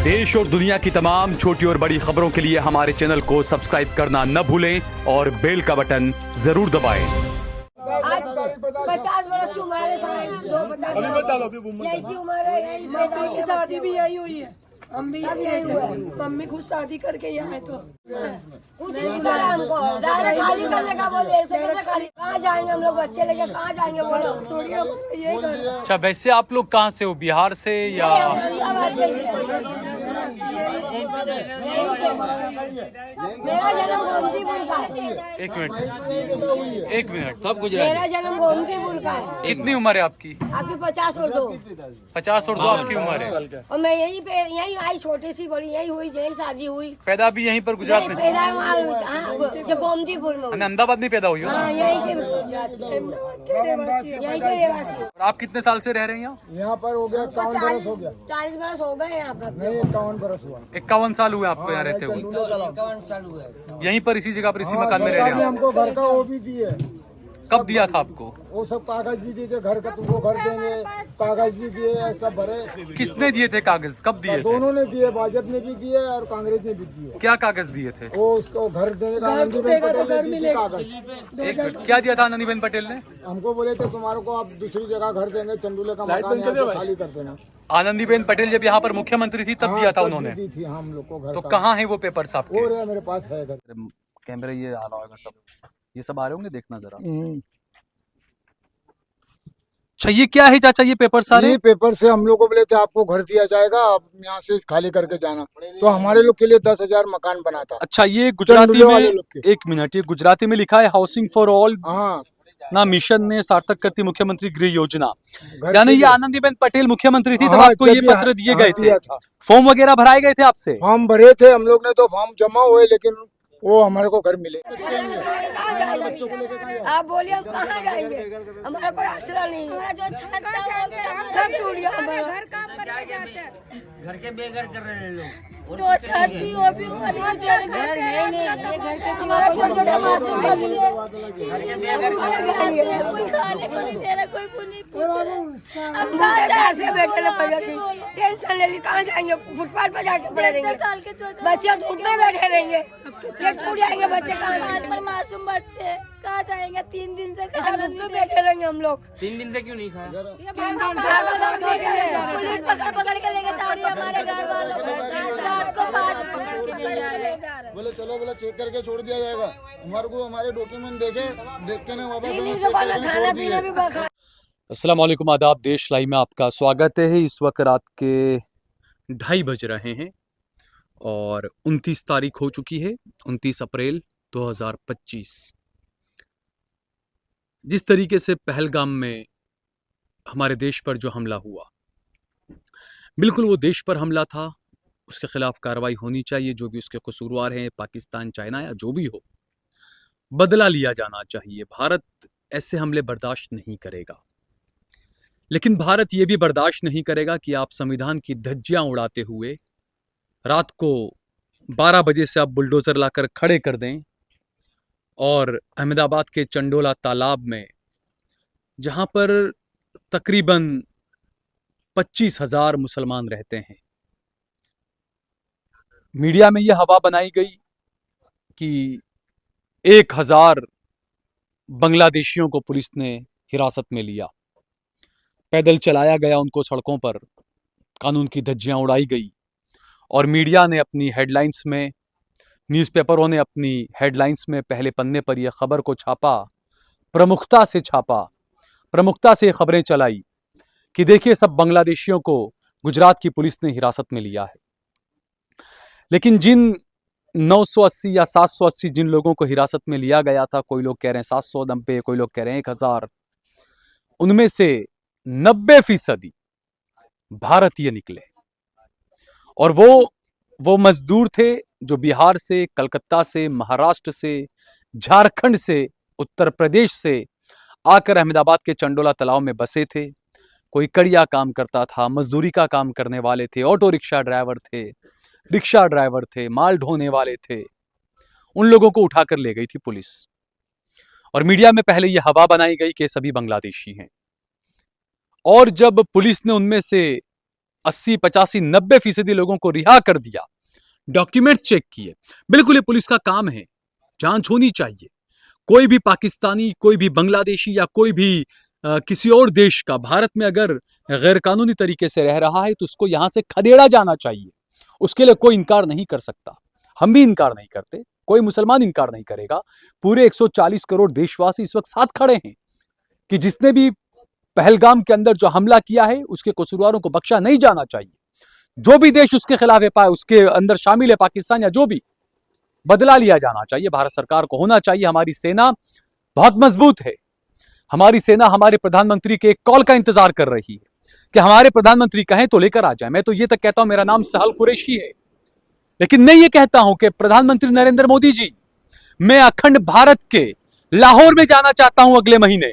देश और दुनिया की तमाम छोटी और बड़ी खबरों के लिए हमारे चैनल को सब्सक्राइब करना न भूलें और बेल का बटन जरूर दबाएं। आज 50 वर्ष की उम्र है, 50 यही की उम्र है, यही मम्मी की शादी भी यही हुई है, हम भी यही हुआ है। मम्मी खुद शादी करके यहाँ तो कुछ नहीं सर हमको दायरा खाली करने का बोले, ऐसे कैसे खाली, कहाँ जाएंगे हम लोग, बच्चे लेके कहाँ जाएंगे बोलो। थोड़ी हम यही कर रहे हैं। अच्छा, वैसे आप लोग कहाँ से हो, बिहार से या? मेरा जन्म गोमतीपुर का है। एक मिनट सब गुजरात। मेरा जन्म गोमतीपुर का है। कितनी उम्र है आपकी? आपकी 50 और 2। 50 और 2 आपकी उम्र है। और मैं यही आई, छोटी सी बड़ी यही हुई, यही शादी हुई। पैदा भी यहीं पर गुजरात में? पैदा वहाँ जो गोमतीपुर में हुई। अहमदाबाद में पैदा हुई हो? हाँ, यही के रहवासी। और आप कितने साल से रह रहे हैं यहाँ? यहाँ पर हो गया 51 बरस हो गया। 40 बरस हो गए यहाँ पर। नहीं 51 बरस हुआ। 51 साल हुए आपको यहाँ रहते हुए? यहीं पर इसी जगह पर इसी मकान में रह सरकार रहे ने हैं? हमको घर का वो भी दिए, कब दिया था आपको? वो सब कागज भी दिए थे, घर का तुमको घर देंगे, कागज भी दिए, सब भरे। किसने दिए थे कागज, कब दिए थे? दोनों ने दिए, भाजपा ने भी दिए और कांग्रेस ने भी दिए। क्या कागज दिए थे? वो उसको घर देने का आनंदीबेन पटेल ने दी थी कागज। क्या दिया था आनंदीबेन पटेल ने? हमको बोले थे तुम्हारे को आप दूसरी जगह घर देंगे, चंदूले का मकान यहाँ से खाली कर देना। आनंदीबेन पटेल जब यहाँ पर मुख्यमंत्री थी तब दिया था उन्होंने? दी थी हम लोग को घर तो का। कहाँ है वो पेपर्स आपके? वो रहा मेरे पास है घर। कैमरे ये आ रहा होगा सब, ये सब आ रहे होंगे, देखना जरा। अच्छा, ये क्या है चाचा, ये पेपर सारे? ये पेपर से हम लोग को बोले थे आपको घर दिया जाएगा, आप यहाँ से खाली करके जाना, तो हमारे लोग के लिए 10,000 मकान बना था। अच्छा, ये गुजराती चंदूले वाले में, लोग के। एक मिनट, ये गुजराती में लिखा है हाउसिंग फॉर ऑल हाँ, ना मिशन ने सार्थक करती मुख्यमंत्री गृह योजना। घर यानी के ये लिए। आनंदीबेन पटेल मुख्यमंत्री थी तब हाँ, आपको ये जब पत्र दिए गए थे? दिया था। फॉर्म वगैरह भराए गए थे आपसे? फॉर्म भरे थे हम लोग ने, तो फॉर्म जमा हुए, लेकिन वो हमारे को घर मिले। आप बोलिए हम कहाँ जाएंगे, हमारा कोई आसरा नहीं है। जो छत था सब टूट गया हमारा, घर के बेघर कर रहे हैं लोग। जो छत थी वो भी घर है नहीं, ये घर के हमारा छोटे-छोटे मासूम बच्चे, कोई खाने को नहीं दे रहा, कोई नहीं पूछ रहा। हम कहाँ जाए, ऐसे बैठे रहे वजह से टेंशन ले ली, कहाँ जाएंगे, फुटपाथ पर जाके पड़े रहेंगे, बच्चे धूप में बैठे रहेंगे, ये छूट जाएंगे बच्चे, कहाँ मासूम बच्चे कहाँ जाएंगे। 3 दिन से ऐसा धूप में बैठे रहेंगे हम लोग। 3 दिन से क्यों नहीं खाया? पुलिस पकड़ के लेके जा रही है हमारे घर वालों को, रात को 5 बजे। बोले चलो, बोले चेक करके छोड़ दिया जाएगा। हमारे को हमारे डॉक्यूमेंट देख के ना वापस नहीं तो खाना पीना भी बखा। अस्सलाम वालेकुम, आदाब। देश लाइव में आपका स्वागत है। इस वक्त रात के 2:30 बज रहे हैं और 29 तारीख हो चुकी है, 29 अप्रैल 2025। जिस तरीके से पहलगाम में हमारे देश पर जो हमला हुआ, बिल्कुल वो देश पर हमला था, उसके खिलाफ कार्रवाई होनी चाहिए। जो भी उसके कसूरवार हैं, पाकिस्तान, चाइना या जो भी हो, बदला लिया जाना चाहिए। भारत ऐसे हमले बर्दाश्त नहीं करेगा। लेकिन भारत ये भी बर्दाश्त नहीं करेगा कि आप संविधान की धज्जियां उड़ाते हुए रात को 12 बजे से आप बुलडोजर लाकर खड़े कर दें और अहमदाबाद के चंडोला तालाब में, जहां पर तकरीबन 25,000 मुसलमान रहते हैं, मीडिया में यह हवा बनाई गई कि 1,000 बांग्लादेशियों को पुलिस ने हिरासत में लिया, पैदल चलाया गया उनको सड़कों पर, कानून की धज्जियां उड़ाई गई और मीडिया ने अपनी हेडलाइंस में, न्यूज़पेपरों ने अपनी हेडलाइंस में पहले पन्ने पर यह खबर को छापा, प्रमुखता से छापा, प्रमुखता से खबरें चलाई कि देखिए सब बांग्लादेशियों को गुजरात की पुलिस ने हिरासत में लिया है। लेकिन जिन 980 या 780 जिन लोगों को हिरासत में लिया गया था, कोई लोग कह रहे हैं 790, कोई लोग कह रहे हैं 1,000, उनमें से 90% भारतीय निकले। और वो मजदूर थे जो बिहार से, कलकत्ता से, महाराष्ट्र से, झारखंड से, उत्तर प्रदेश से आकर अहमदाबाद के चंडोला तालाब में बसे थे। कोई कड़िया काम करता था, मजदूरी का काम करने वाले थे, ऑटो रिक्शा ड्राइवर थे, रिक्शा ड्राइवर थे, माल ढोने वाले थे। उन लोगों को उठाकर ले गई थी पुलिस और मीडिया में पहले यह हवा बनाई गई कि सभी बांग्लादेशी हैं। और जब पुलिस ने उनमें से 80, 85, 90% लोगों को रिहा कर दिया, डॉक्यूमेंट्स चेक किए। बिल्कुल ये पुलिस का काम है, जांच होनी चाहिए। कोई भी पाकिस्तानी, कोई भी बांग्लादेशी या कोई भी किसी और देश का भारत में अगर गैर कानूनी तरीके से रह रहा है तो उसको यहां से खदेड़ा जाना चाहिए। उसके लिए कोई इनकार नहीं कर सकता, हम भी इनकार नहीं करते, कोई मुसलमान इनकार नहीं करेगा। पूरे 140 करोड़ देशवासी इस वक्त साथ खड़े हैं कि जिसने भी पहलगाम के अंदर जो हमला किया है उसके कसूरवारों को बख्शा नहीं जाना चाहिए। जो भी देश उसके खिलाफ है, उसके अंदर शामिल है, पाकिस्तान या जो भी, बदला लिया जाना चाहिए। भारत सरकार को होना चाहिए। हमारी सेना बहुत मजबूत है। हमारी सेना हमारे प्रधानमंत्री के एक कॉल का इंतजार कर रही है कि हमारे प्रधानमंत्री कहें तो लेकर आ जाए। मैं तो ये तक कहता हूं, मेरा नाम सहल कुरैशी है, लेकिन मैं ये कहता हूं कि प्रधानमंत्री नरेंद्र मोदी जी, मैं अखंड भारत के लाहौर में जाना चाहता हूं अगले महीने।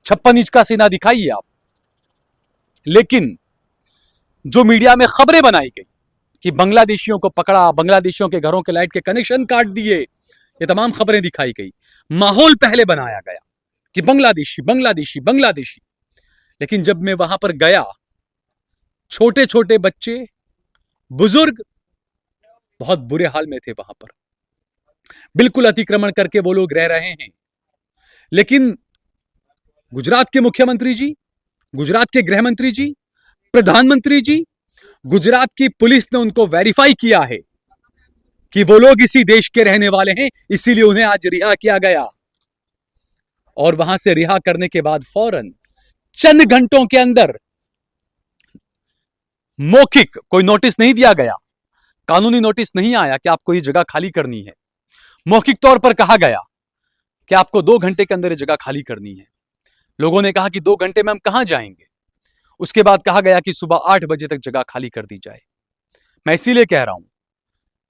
56 इंच का सीना दिखाइए आप। लेकिन जो मीडिया में खबरें बनाई गई कि बांग्लादेशियों को पकड़ा, बांग्लादेशियों के घरों के लाइट के कनेक्शन काट दिए, ये तमाम खबरें दिखाई गई। माहौल पहले बनाया गया कि बांग्लादेशी बांग्लादेशी बांग्लादेशी। लेकिन जब मैं वहां पर गया, छोटे छोटे बच्चे, बुजुर्ग बहुत बुरे हाल में थे वहां पर। बिल्कुल अतिक्रमण करके वो लोग रह रहे हैं। लेकिन गुजरात के मुख्यमंत्री जी, गुजरात के गृह मंत्री जी, प्रधानमंत्री जी, गुजरात की पुलिस ने उनको वेरीफाई किया है कि वो लोग इसी देश के रहने वाले हैं, इसीलिए उन्हें आज रिहा किया गया। और वहां से रिहा करने के बाद फौरन चंद घंटों के अंदर मौखिक कोई नोटिस नहीं दिया गया, कानूनी नोटिस नहीं आया कि आपको ये जगह खाली करनी है। मौखिक तौर पर कहा गया कि आपको 2 घंटे के अंदर ये जगह खाली करनी है। लोगों ने कहा कि 2 घंटे में हम कहां जाएंगे। उसके बाद कहा गया कि सुबह 8 बजे तक जगह खाली कर दी जाए। मैं इसीलिए कह रहा हूं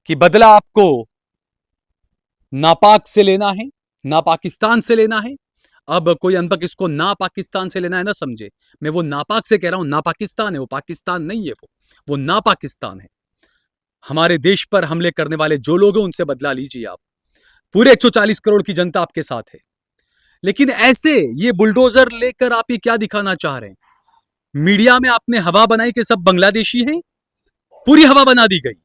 कि बदला आपको नापाक से लेना है, ना पाकिस्तान से लेना है। अब कोई अनपक इसको ना पाकिस्तान से लेना है ना समझे, मैं वो नापाक से कह रहा हूं। ना पाकिस्तान है वो, पाकिस्तान नहीं है वो ना पाकिस्तान है। हमारे देश पर हमले करने वाले जो लोग हैं उनसे बदला लीजिए आप। पूरे 140 करोड़ की जनता आपके साथ है। लेकिन ऐसे ये बुलडोजर लेकर आप ये क्या दिखाना चाह रहे हैं? मीडिया में आपने हवा बनाई कि सब बांग्लादेशी हैं, पूरी हवा बना दी गई।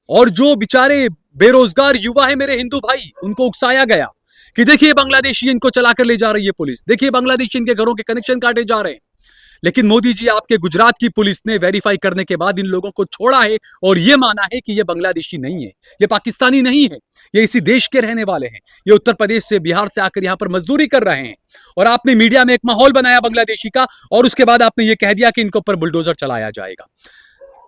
और जो बेचारे बेरोजगार युवा है मेरे हिंदू भाई, उनको उकसाया गया कि देखिए बांग्लादेशी इनको चलाकर ले जा रही है पुलिस, देखिए बांग्लादेशी इनके घरों के कनेक्शन काटे जा रहे हैं। लेकिन मोदी जी, आपके गुजरात की पुलिस ने वेरीफाई करने के बाद इन लोगों को छोड़ा है और यह माना है कि ये बांग्लादेशी नहीं है, ये पाकिस्तानी नहीं है, ये इसी देश के रहने वाले हैं। ये उत्तर प्रदेश से, बिहार से आकर यहां पर मजदूरी कर रहे हैं। और आपने मीडिया में एक माहौल बनाया बांग्लादेशी का, और उसके बाद आपने ये कह दिया कि इनके ऊपर बुलडोजर चलाया जाएगा।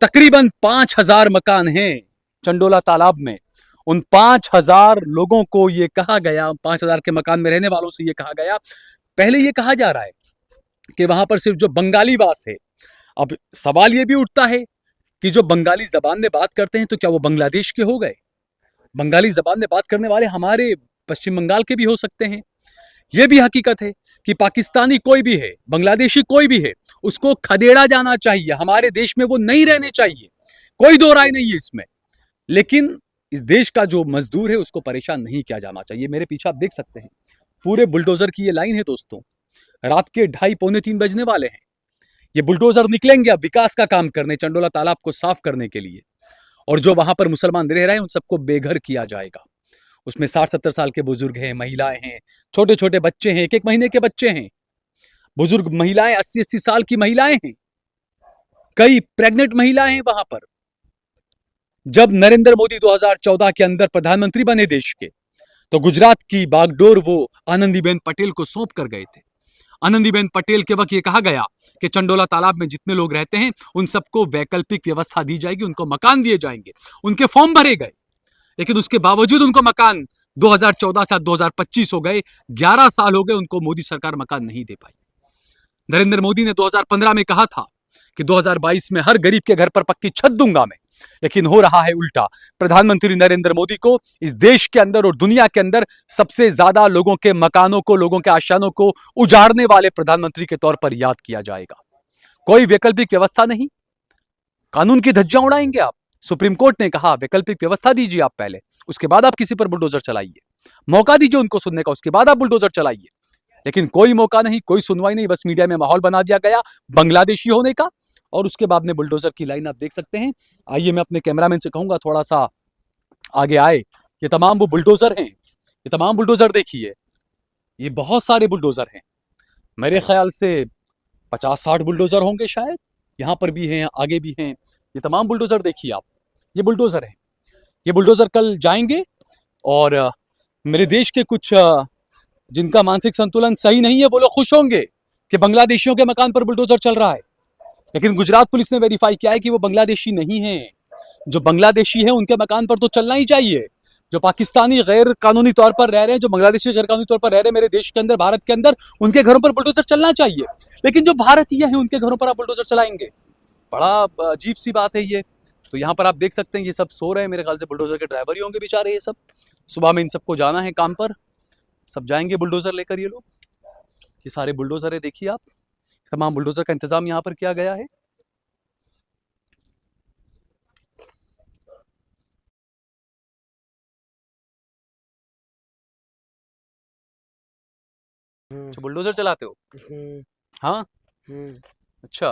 तकरीबन 5000 मकान हैं चंडोला तालाब में। उन 5000 लोगों को ये कहा गया, 5000 के मकान में रहने वालों से ये कहा गया, पहले ये कहा जा रहा है कि वहां पर सिर्फ जो बंगाली वास है। अब सवाल ये भी उठता है कि जो बंगाली जबान में बात करते हैं तो क्या वो बांग्लादेश के हो गए? बंगाली जबान में बात करने वाले हमारे पश्चिम बंगाल के भी हो सकते हैं। यह भी हकीकत है कि पाकिस्तानी कोई भी है, बांग्लादेशी कोई भी है, उसको खदेड़ा जाना चाहिए। हमारे देश में वो नहीं रहने चाहिए, कोई दो राय नहीं है इसमें। लेकिन इस देश का जो मजदूर है उसको परेशान नहीं किया जाना चाहिए। मेरे पीछे आप देख सकते हैं पूरे बुलडोजर की ये लाइन है दोस्तों। रात के 2:30 पौने 3 बजने वाले हैं। ये बुलडोजर निकलेंगे अब विकास का काम करने, चंडोला तालाब को साफ करने के लिए। और जो वहां पर मुसलमान रह रहे हैं उन सबको बेघर किया जाएगा। उसमें 60-70 साल के बुजुर्ग हैं, महिलाएं हैं, छोटे छोटे बच्चे हैं, 1-1 महीने के बच्चे हैं, बुजुर्ग महिलाएं, 80-80 साल की महिलाएं हैं, कई प्रेग्नेंट महिलाएं हैं वहां पर। जब नरेंद्र मोदी 2014 के अंदर प्रधानमंत्री बने देश के, तो गुजरात की बागडोर वो आनंदीबेन पटेल को सौंप कर गए थे। आनंदीबेन पटेल के वक्त ये कहा गया कि चंडोला तालाब में जितने लोग रहते हैं उन सबको वैकल्पिक व्यवस्था दी जाएगी, उनको मकान दिए जाएंगे, उनके फॉर्म भरे गए। लेकिन उसके बावजूद उनको मकान 2014 से 2025 हो गए, 11 साल हो गए, उनको मोदी सरकार मकान नहीं दे पाई। नरेंद्र मोदी ने 2015 में कहा था कि 2022 में हर गरीब के घर पर पक्की छत दूंगा मैं, लेकिन हो रहा है उल्टा। प्रधानमंत्री नरेंद्र मोदी को इस देश के अंदर और दुनिया के अंदर सबसे ज्यादा लोगों के मकानों को, लोगों के आशानों को उजाड़ने वाले प्रधानमंत्री के तौर पर याद किया जाएगा। कोई वैकल्पिक व्यवस्था नहीं, कानून की धज्जियां उड़ाएंगे आप। सुप्रीम कोर्ट ने कहा वैकल्पिक व्यवस्था दीजिए आप पहले, उसके बाद आप किसी पर बुलडोजर चलाइए, मौका दीजिए उनको सुनने का, उसके बाद आप बुलडोजर चलाइए। लेकिन कोई मौका नहीं, कोई सुनवाई नहीं, बस मीडिया में माहौल बना दिया गया बांग्लादेशी होने का और उसके बाद में बुलडोजर की लाइन आप देख सकते हैं। आइए मैं अपने कैमरामैन से कहूंगा थोड़ा सा आगे आए। ये तमाम वो बुलडोजर हैं, ये तमाम बुलडोजर देखिए, ये बहुत सारे बुलडोजर हैं। मेरे ख्याल से 50-60 बुलडोजर होंगे शायद, यहाँ पर भी हैं, आगे भी हैं। ये तमाम बुलडोजर देखिए आप, ये बुलडोजर हैं। ये बुलडोजर कल जाएंगे और मेरे देश के कुछ जिनका मानसिक संतुलन सही नहीं है वो लोग खुश होंगे कि बांग्लादेशियों के मकान पर बुलडोजर चल रहा है। लेकिन गुजरात पुलिस ने वेरीफाई किया है कि वो बांग्लादेशी नहीं है। जो बांग्लादेशी है उनके मकान पर तो चलना ही चाहिए। जो पाकिस्तानी गैर कानूनी तौर पर रह रहे हैं, जो बांग्लादेशी गैर कानूनी तौर पर रह रहे हैं मेरे देश के अंदर, भारत के अंदर, उनके घरों पर बुलडोजर चलना चाहिए। लेकिन जो भारतीय हैं उनके घरों पर आप बुलडोजर चलाएंगे, बड़ा अजीब सी बात है ये। तो यहाँ पर आप देख सकते हैं ये सब सो रहे हैं, मेरे ख्याल से बुलडोजर के ड्राइवर ही होंगे बेचारे ये सब। सुबह में इन सबको जाना है काम पर, सब जाएंगे बुलडोजर लेकर ये लोग। ये सारे बुलडोजर है देखिए आप, तमाम बुलडोजर का इंतजाम यहाँ पर किया गया है। अच्छा, बुलडोजर चलाते हो? हाँ, अच्छा।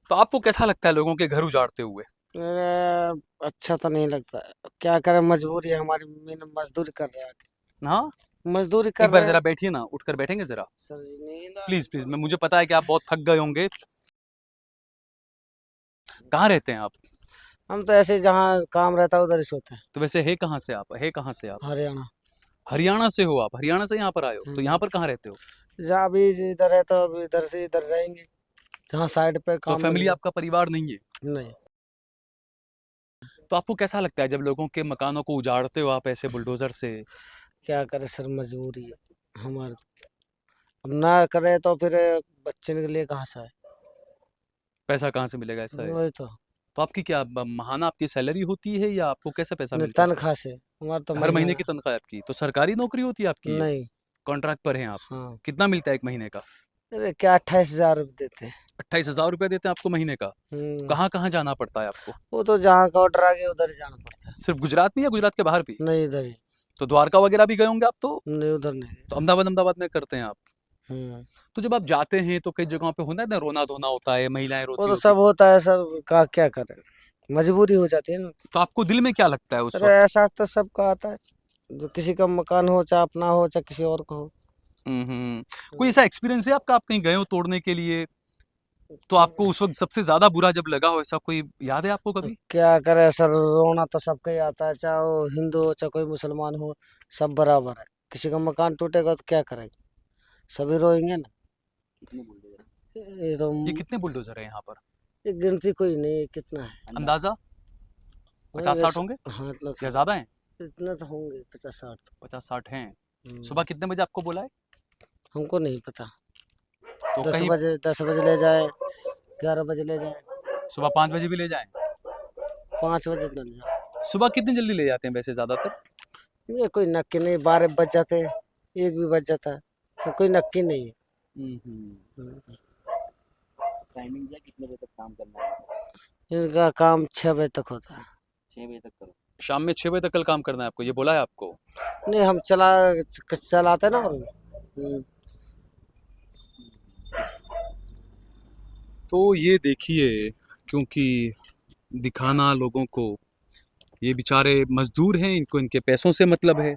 तो आपको कैसा लगता है लोगों के घर उजाड़ते हुए? अच्छा तो नहीं लगता, क्या करें, मजबूरी है हमारी, मजदूरी कर रहे हैं, हाँ, मजदूरी एक कर बार रहे जरा हैं। बैठिए ना, उठकर बैठेंगे जरा, सर जी नींद प्लीज प्लीज। मैं मुझे पता है कि आप बहुत थक गए होंगे। कहाँ रहते हैं आप? हम तो ऐसे जहाँ काम रहता है उधर ही सोते हैं। तो वैसे है कहाँ से आप? है कहाँ से आप? हरियाणा। हरियाणा से हो आप? हरियाणा से यहाँ पर आए हो? तो यहाँ पर कहाँ रहते हो? जहाँ अभी इधर है तो अभी इधर से इधर जाएंगे, जहाँ साइड पे तो काम फैमिली मिल आपका परिवार नहीं है? जाए। नहीं, तो आपको कैसा लगता है जब लोगों के मकानों को उजाड़ते हो आप ऐसे बुलडोजर से? क्या करें सर, मजबूरी है हमारे। अब ना करे तो फिर बच्चे के लिए कहाँ से है? पैसा कहाँ से मिलेगा, ऐसा है? वही तो, तो आपकी क्या महाना आपकी सैलरी होती है या आपको कैसे पैसा नहीं मिलता है? तनख्वाह से, हमारे तो हर महीने महीना की तनख्वाह है आपकी? तो सरकारी नौकरी होती है आपकी? ये नहीं। कॉन्ट्रैक्ट पर हैं आप? हाँ, कितना मिलता है एक महीने का? अरे क्या 28,000 देते हैं। 28,000 रुपये देते हैं आपको महीने का? कहाँ कहाँ जाना पड़ता है आपको? वो तो जहाँ का ऑर्डर आ गया उधर ही जाना पड़ता है। सिर्फ गुजरात में या गुजरात के बाहर भी? नहीं इधर ही। तो द्वारका वगैरह भी गए होंगे आप तो? नहीं उधर नहीं। तो अहमदाबाद में करते हैं आप? हम्म। तो जब आप जाते हैं तो कई जगहों पे होता है ना, रोना धोना होता है, महिलाएं वो रोती तो होती सब होता है सर, का क्या करें, मजबूरी हो जाती है ना। तो आपको दिल में क्या लगता है उस अरे वक्त? ऐसा तो सबका आता है, जो किसी का मकान हो चाहे अपना हो चाहे किसी और का हो। कोई ऐसा एक्सपीरियंस है आपका, आप कहीं गए हो तोड़ने के लिए, तो आपको उस वक्त सबसे ज्यादा बुरा जब लगा हो, ऐसा कोई याद है आपको कभी? क्या करे सर, रोना तो सबका ही आता है, चाहे वो हिंदू हो चाहे कोई मुसलमान हो, सब बराबर है। किसी का मकान टूटेगा तो क्या करेंगे, सभी रोएंगे ना। ये तो ये कितने बुलडोजर है यहाँ पर ये गिनती कोई नहीं, कितना है अंदाजा? 50-60 होंगे हाँ इतना या ज्यादा हैं? इतना तो होंगे, 50-60। 50-60 हैं। सुबह कितने बजे आपको बोला है? हमको नहीं पता, तो 10 कहीं बजे 10 बजे ले जाए, 11 बजे ले जाए, सुबह 5 बजे भी ले जाएं? 5 बजे ले जाए। सुबह कितनी जल्दी ले जाते हैं वैसे ज्यादातर? ये कोई नक्की नहीं, 12 बज जाते हैं, 1 भी बज जाता है, तो कोई नक्की नहीं है। टाइमिंग है कितने बजे तक काम करना है? इनका काम 6 बजे तक होता है। 6 बजे तक करो। शाम में 6 बजे तक कल काम करना है आपको, ये बोला है आपको? नहीं हम चलाते ना। तो ये देखिए, क्योंकि दिखाना लोगों को, ये बेचारे मजदूर हैं, इनको इनके पैसों से मतलब है,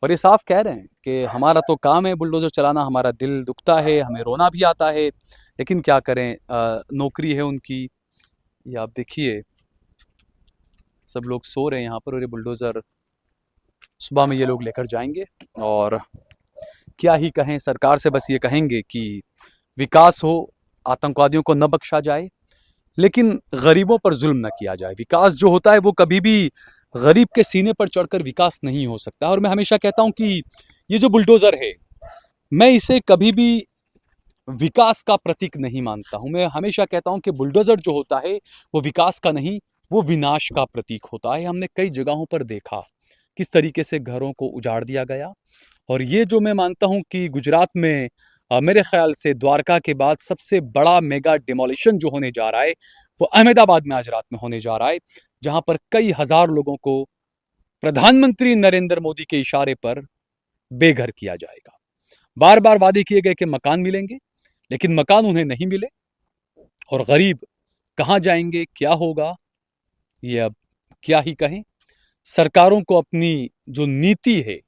और ये साफ कह रहे हैं कि हमारा तो काम है बुलडोजर चलाना, हमारा दिल दुखता है, हमें रोना भी आता है, लेकिन क्या करें, नौकरी है उनकी। ये आप देखिए, सब लोग सो रहे हैं यहाँ पर, और ये बुलडोज़र सुबह में ये लोग लेकर जाएंगे। और क्या ही कहें, सरकार से बस ये कहेंगे कि विकास हो, आतंकवादियों को न बख्शा जाए, लेकिन गरीबों पर जुल्म न किया जाए। विकास जो होता है वो कभी भी गरीब के सीने पर चढ़कर विकास नहीं हो सकता। और मैं हमेशा कहता हूं कि ये जो बुलडोज़र है, मैं इसे कभी भी विकास का प्रतीक नहीं मानता हूं। मैं हमेशा कहता हूं कि बुलडोज़र जो होता है वो विकास का नहीं, वो विनाश का प्रतीक होता है। हमने कई जगहों पर देखा किस तरीके से घरों को उजाड़ दिया गया। और ये जो मैं मानता हूं कि गुजरात में मेरे ख्याल से द्वारका के बाद सबसे बड़ा मेगा डिमोलिशन जो होने जा रहा है वो अहमदाबाद में आज रात में होने जा रहा है, जहां पर कई हजार लोगों को प्रधानमंत्री नरेंद्र मोदी के इशारे पर बेघर किया जाएगा। बार बार वादे किए गए कि मकान मिलेंगे, लेकिन मकान उन्हें नहीं मिले, और गरीब कहाँ जाएंगे, क्या होगा, ये अब क्या ही कहें। सरकारों को अपनी जो नीति है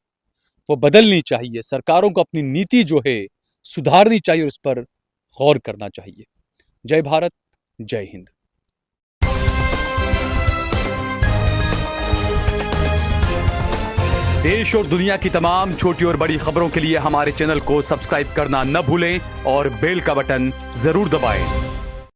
वो बदलनी चाहिए, सरकारों को अपनी नीति जो है सुधारनी चाहिए और उस पर गौर करना चाहिए। जय भारत, जय हिंद। देश और दुनिया की तमाम छोटी और बड़ी खबरों के लिए हमारे चैनल को सब्सक्राइब करना न भूलें और बेल का बटन जरूर दबाएं।